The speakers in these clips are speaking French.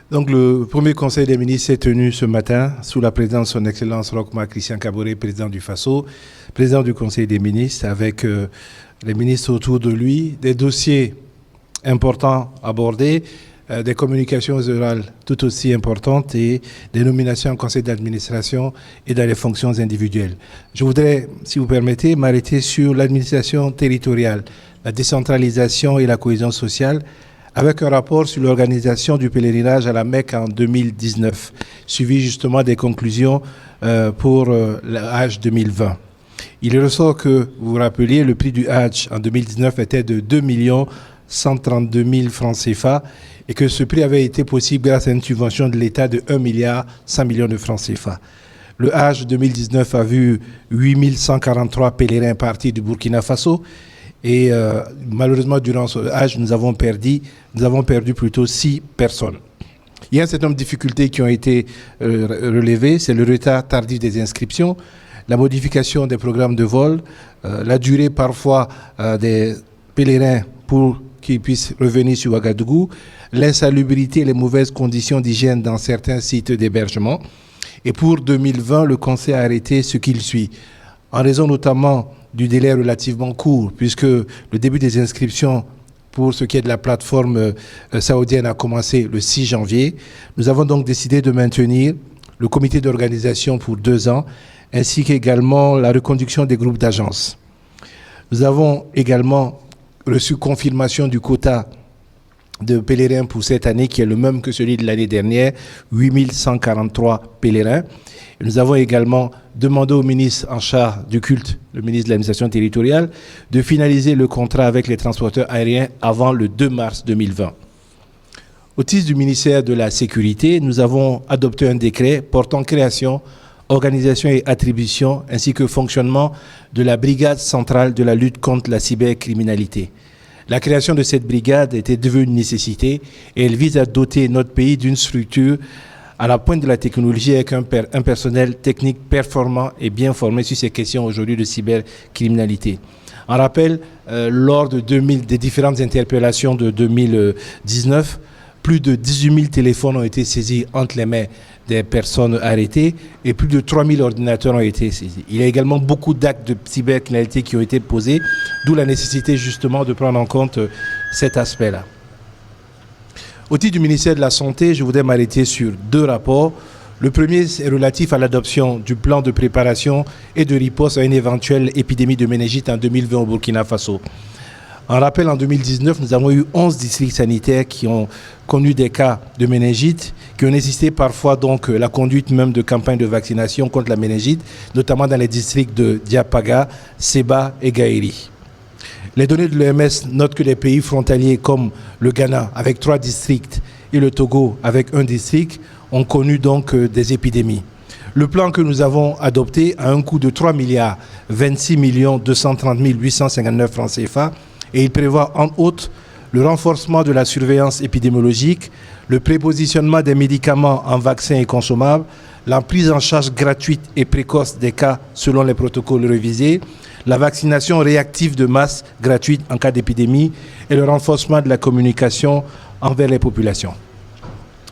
Donc, le premier conseil des ministres s'est tenu ce matin sous la présidence de son Excellence Roch-Marc Christian Kaboré, président du FASO, président du conseil des ministres, avec les ministres autour de lui, des dossiers importants abordés, des communications orales tout aussi importantes et des nominations en conseil d'administration et dans les fonctions individuelles. Je voudrais, si vous permettez, m'arrêter sur l'administration territoriale, la décentralisation et la cohésion sociale, avec un rapport sur l'organisation du pèlerinage à la Mecque en 2019, suivi justement des conclusions pour le Hajj 2020. Il ressort que, vous vous rappeliez, le prix du Hajj en 2019 était de 2 132 000 francs CFA et que ce prix avait été possible grâce à une subvention de l'État de 1 milliard 100 millions de francs CFA. Le Hajj 2019 a vu 8 143 pèlerins partir du Burkina Faso. Et malheureusement, durant ce Hajj, nous avons perdu plutôt 6 personnes. Il y a un certain nombre de difficultés qui ont été relevées. C'est le retard tardif des inscriptions, la modification des programmes de vol, la durée parfois des pèlerins pour qu'ils puissent revenir sur Ouagadougou, l'insalubrité et les mauvaises conditions d'hygiène dans certains sites d'hébergement. Et pour 2020, le Conseil a arrêté ce qu'il suit, en raison notamment du délai relativement court, puisque le début des inscriptions pour ce qui est de la plateforme saoudienne a commencé le 6 janvier. Nous avons donc décidé de maintenir le comité d'organisation pour 2 ans, ainsi qu'également la reconduction des groupes d'agences. Nous avons également reçu confirmation du quota de pèlerins pour cette année, qui est le même que celui de l'année dernière, 8 143 pèlerins. Et nous avons également demandé au ministre en charge du culte, le ministre de l'administration territoriale, de finaliser le contrat avec les transporteurs aériens avant le 2 mars 2020. Au titre du ministère de la Sécurité, nous avons adopté un décret portant création, organisation et attribution, ainsi que fonctionnement de la brigade centrale de la lutte contre la cybercriminalité. La création de cette brigade était devenue une nécessité et elle vise à doter notre pays d'une structure à la pointe de la technologie avec un personnel technique performant et bien formé sur ces questions aujourd'hui de cybercriminalité. En rappel, lors des différentes interpellations de 2019, plus de 18 000 téléphones ont été saisis entre les mains des personnes arrêtées et plus de 3 000 ordinateurs ont été saisis. Il y a également beaucoup d'actes de cybercriminalité qui ont été posés, d'où la nécessité justement de prendre en compte cet aspect-là. Au titre du ministère de la Santé, je voudrais m'arrêter sur 2 rapports. Le premier est relatif à l'adoption du plan de préparation et de riposte à une éventuelle épidémie de méningite en 2020 au Burkina Faso. En rappel, en 2019, nous avons eu 11 districts sanitaires qui ont connu des cas de méningite, qui ont nécessité parfois donc la conduite même de campagnes de vaccination contre la méningite, notamment dans les districts de Diapaga, Seba et Gaïri. Les données de l'OMS notent que les pays frontaliers comme le Ghana avec 3 districts et le Togo avec 1 district ont connu donc des épidémies. Le plan que nous avons adopté a un coût de 3 milliards 26 230 859 francs CFA et il prévoit entre autres le renforcement de la surveillance épidémiologique, le prépositionnement des médicaments en vaccins et consommables, la prise en charge gratuite et précoce des cas selon les protocoles révisés, la vaccination réactive de masse gratuite en cas d'épidémie et le renforcement de la communication envers les populations.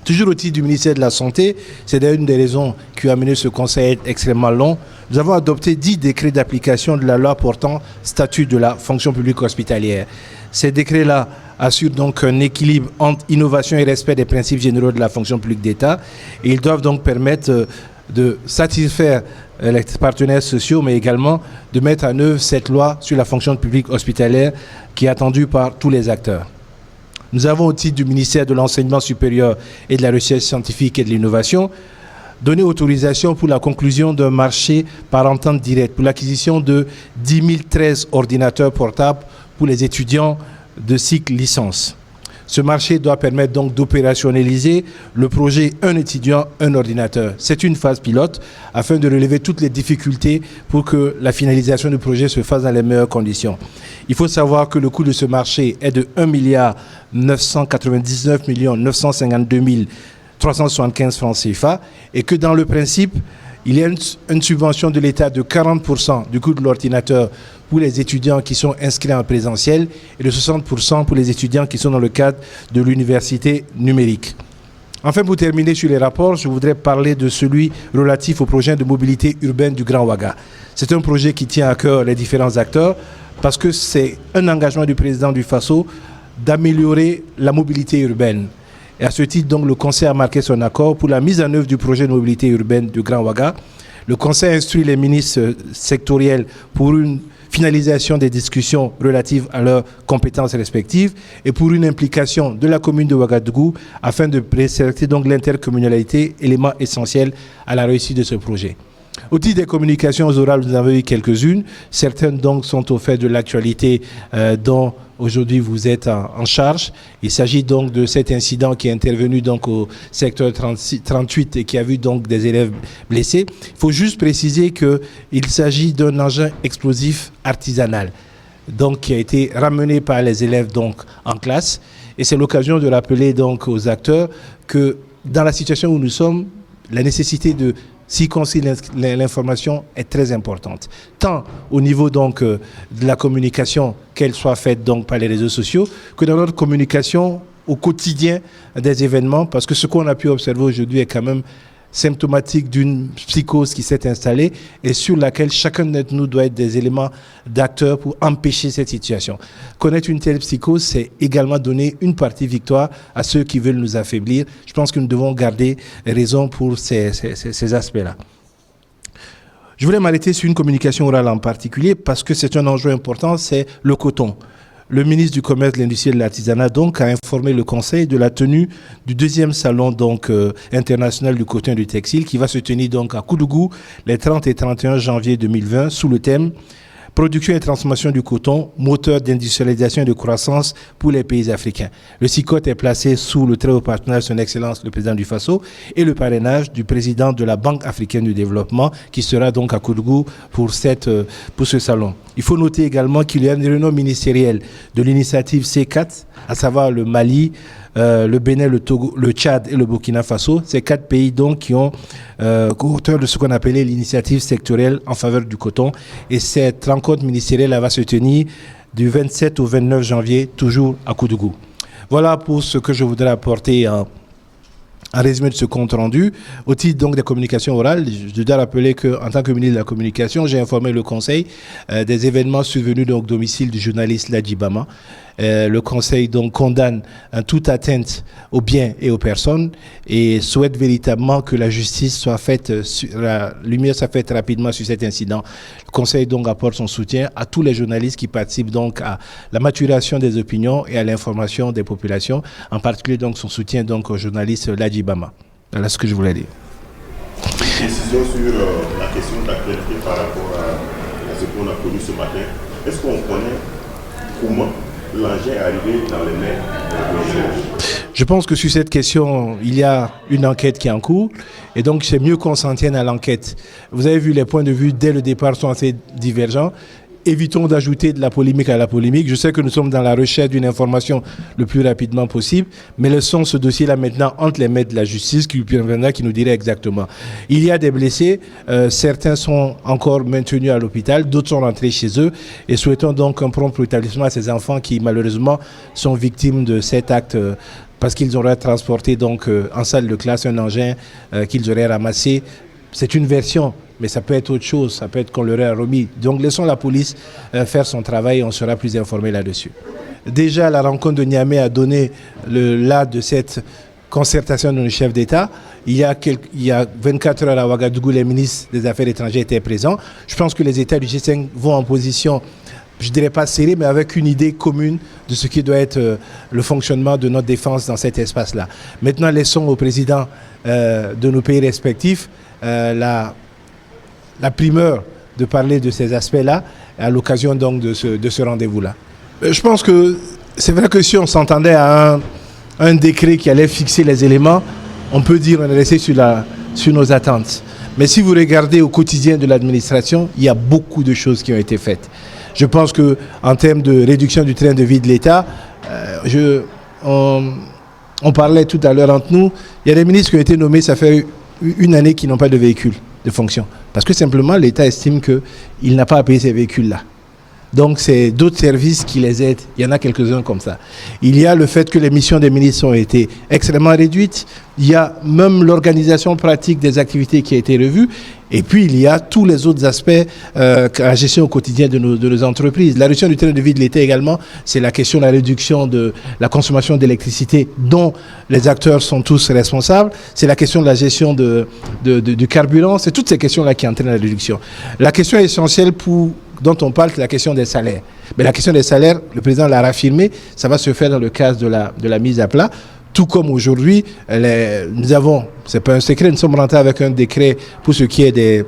Toujours au titre du ministère de la Santé, c'est d'ailleurs une des raisons qui a amené ce conseil à être extrêmement long. Nous avons adopté 10 décrets d'application de la loi portant statut de la fonction publique hospitalière. Ces décrets-là assurent donc un équilibre entre innovation et respect des principes généraux de la fonction publique d'État. Et ils doivent donc permettre de satisfaire les partenaires sociaux, mais également de mettre en œuvre cette loi sur la fonction publique hospitalière qui est attendue par tous les acteurs. Nous avons, au titre du ministère de l'Enseignement supérieur et de la Recherche scientifique et de l'Innovation, donné autorisation pour la conclusion d'un marché par entente directe pour l'acquisition de 10 013 ordinateurs portables pour les étudiants de cycle licence. Ce marché doit permettre donc d'opérationnaliser le projet un étudiant, un ordinateur. C'est une phase pilote afin de relever toutes les difficultés pour que la finalisation du projet se fasse dans les meilleures conditions. Il faut savoir que le coût de ce marché est de 1 milliard 999 952 375 francs CFA et que dans le principe, il y a une subvention de l'État de 40% du coût de l'ordinateur pour les étudiants qui sont inscrits en présentiel et de 60% pour les étudiants qui sont dans le cadre de l'université numérique. Enfin, pour terminer sur les rapports, je voudrais parler de celui relatif au projet de mobilité urbaine du Grand Ouaga. C'est un projet qui tient à cœur les différents acteurs parce que c'est un engagement du président du Faso d'améliorer la mobilité urbaine. Et à ce titre, donc, le Conseil a marqué son accord pour la mise en œuvre du projet de mobilité urbaine du Grand Ouaga. Le Conseil instruit les ministres sectoriels pour une finalisation des discussions relatives à leurs compétences respectives et pour une implication de la commune de Ouagadougou afin de préserver donc l'intercommunalité, élément essentiel à la réussite de ce projet. Au titre des communications orales, vous en avez eu quelques-unes. Certaines donc sont au fait de l'actualité dont aujourd'hui vous êtes en charge. Il s'agit donc de cet incident qui est intervenu donc au secteur 38 et qui a vu donc des élèves blessés. Il faut juste préciser qu'il s'agit d'un engin explosif artisanal donc qui a été ramené par les élèves donc en classe. Et c'est l'occasion de rappeler donc aux acteurs que dans la situation où nous sommes, la nécessité de circonscrire l'information est très importante, tant au niveau donc de la communication, qu'elle soit faite donc par les réseaux sociaux, que dans notre communication au quotidien des événements, parce que ce qu'on a pu observer aujourd'hui est quand même symptomatique d'une psychose qui s'est installée et sur laquelle chacun d'entre nous doit être des éléments d'acteurs pour empêcher cette situation. Connaître une telle psychose, c'est également donner une partie victoire à ceux qui veulent nous affaiblir. Je pense que nous devons garder raison pour ces aspects-là. Je voulais m'arrêter sur une communication orale en particulier parce que c'est un enjeu important, c'est le coton. Le ministre du Commerce, de l'Industrie et de l'Artisanat donc, a informé le Conseil de la tenue du deuxième salon donc, international du coton et du textile qui va se tenir donc, à Koudougou les 30 et 31 janvier 2020 sous le thème « Production et transformation du coton, moteur d'industrialisation et de croissance pour les pays africains ». Le CICOT est placé sous le très haut partenaire de son Excellence le président du Faso et le parrainage du président de la Banque africaine du développement qui sera donc à Koudougou pour ce salon. Il faut noter également qu'il y a une réunion ministérielle de l'initiative C4, à savoir le Mali, le Bénin, le Togo, le Tchad et le Burkina Faso. Ces 4 pays donc qui ont co-auteur de ce qu'on appelait l'initiative sectorielle en faveur du coton. Et cette rencontre ministérielle elle va se tenir du 27 au 29 janvier, toujours à Koudougou. Voilà pour ce que je voudrais apporter en résumé de ce compte rendu. Au titre donc des communications orales, je dois rappeler qu'en tant que ministre de la Communication, j'ai informé le Conseil des événements survenus au domicile du journaliste Ladji Bama. Le Conseil donc condamne toute atteinte aux biens et aux personnes et souhaite véritablement que la justice soit faite, la lumière soit faite rapidement sur cet incident. Le Conseil donc apporte son soutien à tous les journalistes qui participent donc à la maturation des opinions et à l'information des populations, en particulier donc son soutien donc au journaliste Ladji Bama. Voilà ce que je voulais dire. Une décision sur la question d'actualité par rapport à ce qu'on a connu ce matin. Est-ce qu'on connaît comment l'engin est arrivé dans les mains de Je pense que sur cette question, il y a une enquête qui est en cours et donc c'est mieux qu'on s'en tienne à l'enquête. Vous avez vu, les points de vue dès le départ sont assez divergents. Évitons d'ajouter de la polémique à la polémique. Je sais que nous sommes dans la recherche d'une information le plus rapidement possible, mais laissons ce dossier-là maintenant entre les mains de la justice qui nous dirait exactement. Il y a des blessés, certains sont encore maintenus à l'hôpital, d'autres sont rentrés chez eux et souhaitons donc un prompt rétablissement à ces enfants qui malheureusement sont victimes de cet acte parce qu'ils auraient transporté donc en salle de classe un engin qu'ils auraient ramassé. C'est une version, mais ça peut être autre chose, ça peut être qu'on leur ait remis. Donc laissons la police faire son travail et on sera plus informé là-dessus. Déjà, la rencontre de Niamey a donné là de cette concertation de nos chefs d'État. Il y a 24 heures à Ouagadougou, les ministres des Affaires étrangères étaient présents. Je pense que les États du G5 vont en position, je ne dirais pas serrée, mais avec une idée commune de ce qui doit être le fonctionnement de notre défense dans cet espace-là. Maintenant, laissons aux présidents de nos pays respectifs la primeur de parler de ces aspects-là à l'occasion donc de ce rendez-vous-là. Je pense que c'est vrai que si on s'entendait à un décret qui allait fixer les éléments, on peut dire qu'on est resté sur nos attentes. Mais si vous regardez au quotidien de l'administration, il y a beaucoup de choses qui ont été faites. Je pense qu'en termes de réduction du train de vie de l'État, on parlait tout à l'heure entre nous, il y a des ministres qui ont été nommés, ça fait une année qu'ils n'ont pas de véhicule de fonction. Parce que simplement, l'État estime qu'il n'a pas à payer ces véhicules-là. Donc, c'est d'autres services qui les aident. Il y en a quelques-uns comme ça. Il y a le fait que les missions des ministres ont été extrêmement réduites. Il y a même l'organisation pratique des activités qui a été revue. Et puis, il y a tous les autres aspects la gestion au quotidien de nos entreprises. La réduction du train de vie de l'État également, c'est la question de la réduction de la consommation d'électricité dont les acteurs sont tous responsables. C'est la question de la gestion du carburant. C'est toutes ces questions-là qui entraînent la réduction. La question essentielle dont on parle, c'est la question des salaires. Mais la question des salaires, le président l'a raffirmé, ça va se faire dans le cadre de la mise à plat. Tout comme aujourd'hui, nous avons, c'est pas un secret, nous sommes rentrés avec un décret pour ce qui est des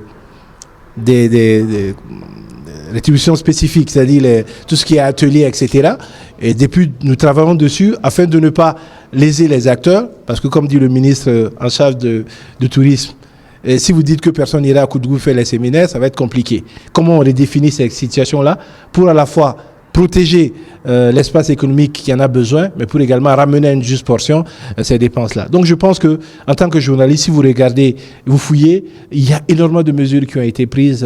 rétributions spécifiques, c'est-à-dire tout ce qui est atelier, etc. Et depuis, nous travaillons dessus afin de ne pas léser les acteurs, parce que comme dit le ministre en charge du tourisme, et si vous dites que personne n'ira à Koudou faire les séminaires, ça va être compliqué. Comment on redéfinit cette situation-là pour à la fois protéger l'espace économique qui en a besoin, mais pour également ramener à une juste portion ces dépenses-là. Donc je pense que en tant que journaliste, si vous regardez, vous fouillez, il y a énormément de mesures qui ont été prises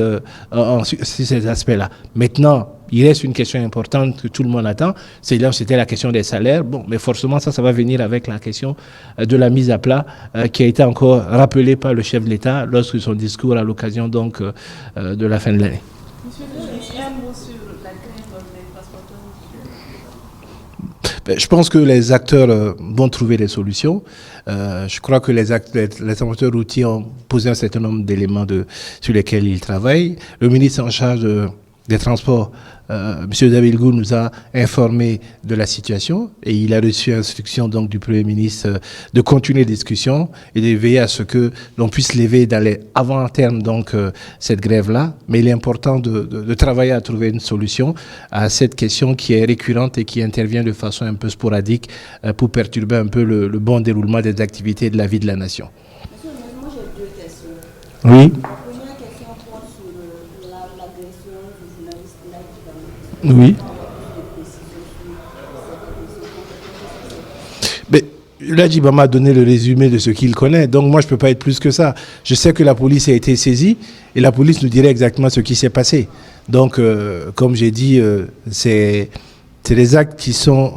sur ces aspects-là. Maintenant, il reste une question importante que tout le monde attend, c'était la question des salaires. Bon, mais forcément, ça va venir avec la question de la mise à plat qui a été encore rappelée par le chef de l'État lors de son discours à l'occasion donc de la fin de l'année. Monsieur le ministre, un mot sur la grève des transporteurs. Je pense que les acteurs vont trouver des solutions. Je crois que les transporteurs routiers ont posé un certain nombre d'éléments sur lesquels ils travaillent. Le ministre en charge des Transports, M. David Goul, nous a informé de la situation et il a reçu instruction donc du Premier ministre de continuer les discussions et de veiller à ce que l'on puisse lever avant terme donc cette grève-là. Mais il est important de travailler à trouver une solution à cette question qui est récurrente et qui intervient de façon un peu sporadique pour perturber un peu le bon déroulement des activités et de la vie de la nation. Monsieur, moi j'ai deux questions. Oui. Oui. Mais Ladji Bama a donné le résumé de ce qu'il connaît, donc moi je ne peux pas être plus que ça. Je sais que la police a été saisie et la police nous dirait exactement ce qui s'est passé. Donc, comme j'ai dit, c'est des actes qui sont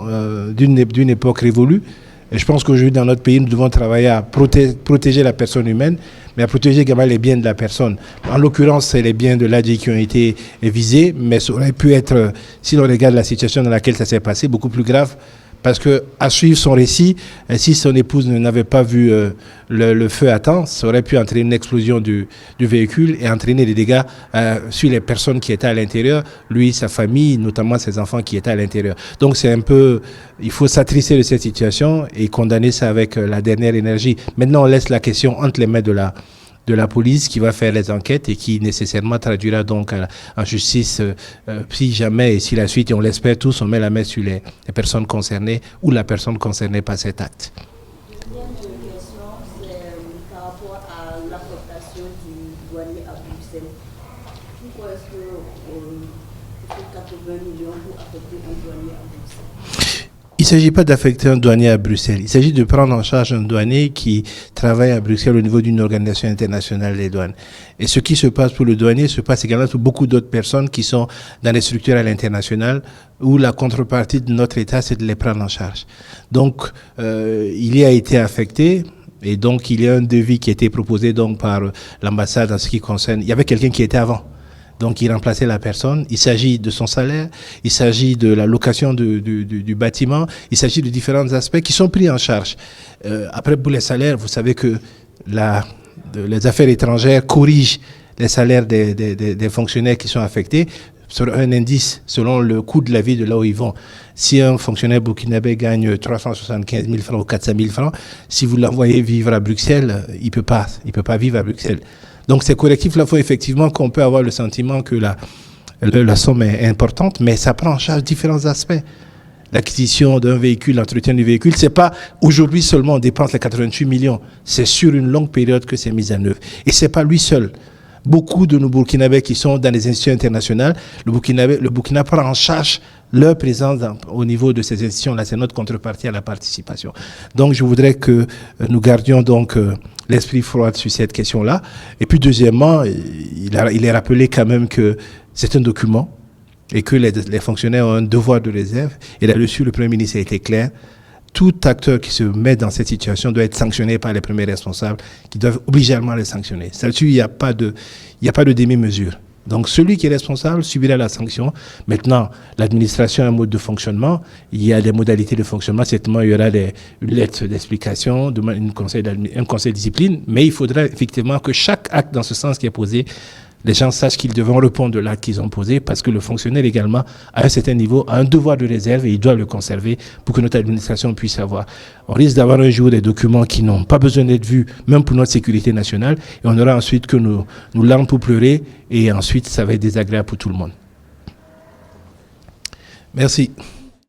d'une époque révolue. Et je pense qu'aujourd'hui, dans notre pays, nous devons travailler à protéger la personne humaine, mais à protéger également les biens de la personne. En l'occurrence, c'est les biens de l'ADI qui ont été visés, mais ça aurait pu être, si l'on regarde la situation dans laquelle ça s'est passé, beaucoup plus grave. Parce que à suivre son récit, si son épouse n'avait pas vu le feu à temps, ça aurait pu entraîner une explosion du véhicule et entraîner des dégâts sur les personnes qui étaient à l'intérieur, lui, sa famille, notamment ses enfants qui étaient à l'intérieur. Donc c'est un peu, il faut s'attrisser de cette situation et condamner ça avec la dernière énergie. Maintenant, on laisse la question entre les mains de la police qui va faire les enquêtes et qui nécessairement traduira donc en justice si jamais et si la suite, et on l'espère tous, on met la main sur les personnes concernées ou la personne concernée par cet acte. Deuxième question, c'est par rapport à l'affectation du douanier à Bruxelles. Pourquoi est-ce que 80 millions pour affecter un douanier à Bruxelles? Il ne s'agit pas d'affecter un douanier à Bruxelles. Il s'agit de prendre en charge un douanier qui travaille à Bruxelles au niveau d'une organisation internationale des douanes. Et ce qui se passe pour le douanier se passe également pour beaucoup d'autres personnes qui sont dans les structures à l'international où la contrepartie de notre État, c'est de les prendre en charge. Donc, il y a été affecté. Et donc, il y a un devis qui a été proposé donc par l'ambassade en ce qui concerne. Il y avait quelqu'un qui était avant. Donc, il remplaçait la personne. Il s'agit de son salaire, il s'agit de la location du bâtiment, il s'agit de différents aspects qui sont pris en charge. Après, pour les salaires, vous savez que les affaires étrangères corrigent les salaires des fonctionnaires qui sont affectés sur un indice selon le coût de la vie de là où ils vont. Si un fonctionnaire burkinabé gagne 375 000 francs ou 400 000 francs, si vous l'envoyez vivre à Bruxelles, il peut pas vivre à Bruxelles. Donc ces collectifs-là font effectivement qu'on peut avoir le sentiment que la somme est importante, mais ça prend en charge différents aspects. L'acquisition d'un véhicule, l'entretien du véhicule, c'est pas aujourd'hui seulement on dépense les 88 millions, c'est sur une longue période que c'est mis en œuvre. Et c'est pas lui seul. Beaucoup de nos Burkinabés qui sont dans les institutions internationales, le Burkina prend en charge leur présence au niveau de ces institutions-là. C'est notre contrepartie à la participation. Donc, je voudrais que nous gardions donc l'esprit froid sur cette question-là. Et puis, deuxièmement, il est rappelé quand même que c'est un document et que les fonctionnaires ont un devoir de réserve. Et là-dessus, le Premier ministre a été clair. Tout acteur qui se met dans cette situation doit être sanctionné par les premiers responsables qui doivent obligatoirement les sanctionner. Là-dessus, il n'y a pas de demi-mesure. Donc, celui qui est responsable subira la sanction. Maintenant, l'administration a un mode de fonctionnement. Il y a des modalités de fonctionnement. Certainement, il y aura une lettre d'explication, un conseil de discipline. Mais il faudra effectivement que chaque acte dans ce sens qui est posé, les gens sachent qu'ils devront répondre de l'acte qu'ils ont posé parce que le fonctionnaire également, à un certain niveau, a un devoir de réserve et il doit le conserver pour que notre administration puisse avoir. On risque d'avoir un jour des documents qui n'ont pas besoin d'être vus, même pour notre sécurité nationale, et on aura ensuite que nos larmes pour pleurer, et ensuite ça va être désagréable pour tout le monde. Merci.